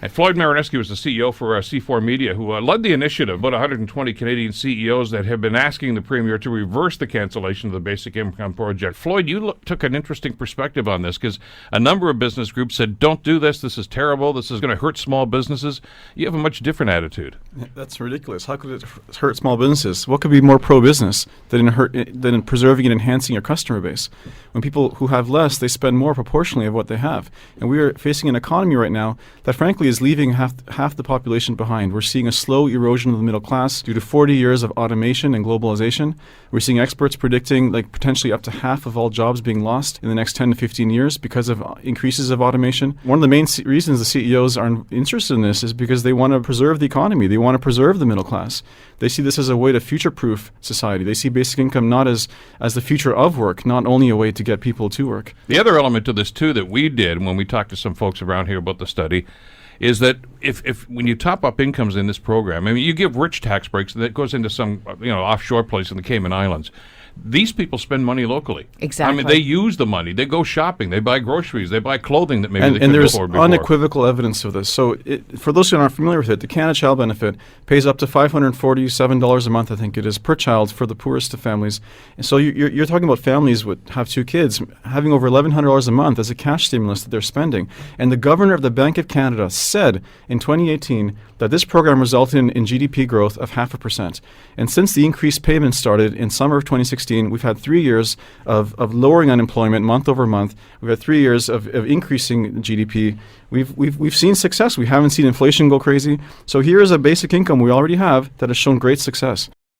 And Floyd Marinescu is the CEO for C4 Media, who led the initiative. About 120 Canadian CEOs that have been asking the Premier to reverse the cancellation of the Basic Income Project. Floyd, you took an interesting perspective on this because a number of business groups said, don't do this, this is terrible, this is going to hurt small businesses. You have a much different attitude. That's ridiculous. How could it hurt small businesses? What could be more pro-business than in preserving and enhancing your customer base? When people who have less, they spend more proportionally of what they have. And we are facing an economy right now that frankly is leaving half the population behind. We're seeing a slow erosion of the middle class due to 40 years of automation and globalization. We're seeing experts predicting potentially up to half of all jobs being lost in the next 10 to 15 years because of increases of automation. One of the main reasons the CEOs are interested in this is because they want to preserve the economy. They want to preserve the middle class. They see this as a way to future-proof society. They see basic income not as the future of work, not only a way to get people to work. The other element to this, too, that we did when we talked to some folks around here about the study is that if when you top up incomes in this program, I mean, you give rich tax breaks that goes into some offshore place in the Cayman Islands. These people spend money locally. Exactly. I mean, they use the money. They go shopping. They buy groceries. They buy clothing that maybe they couldn't and there's afford before. unequivocal evidence of this. So for those who aren't familiar with it, the Canada Child Benefit pays up to $547 a month, I think it is, per child for the poorest of families. And so you're talking about families that have two kids having over $1,100 a month as a cash stimulus that they're spending. And the governor of the Bank of Canada said in 2018 that this program resulted in GDP growth of 0.5%. And since the increased payments started in summer of 2016, we've had 3 years of lowering unemployment month over month. We've had 3 years of increasing GDP. We've seen success. We haven't seen inflation go crazy. So here is a basic income we already have that has shown great success.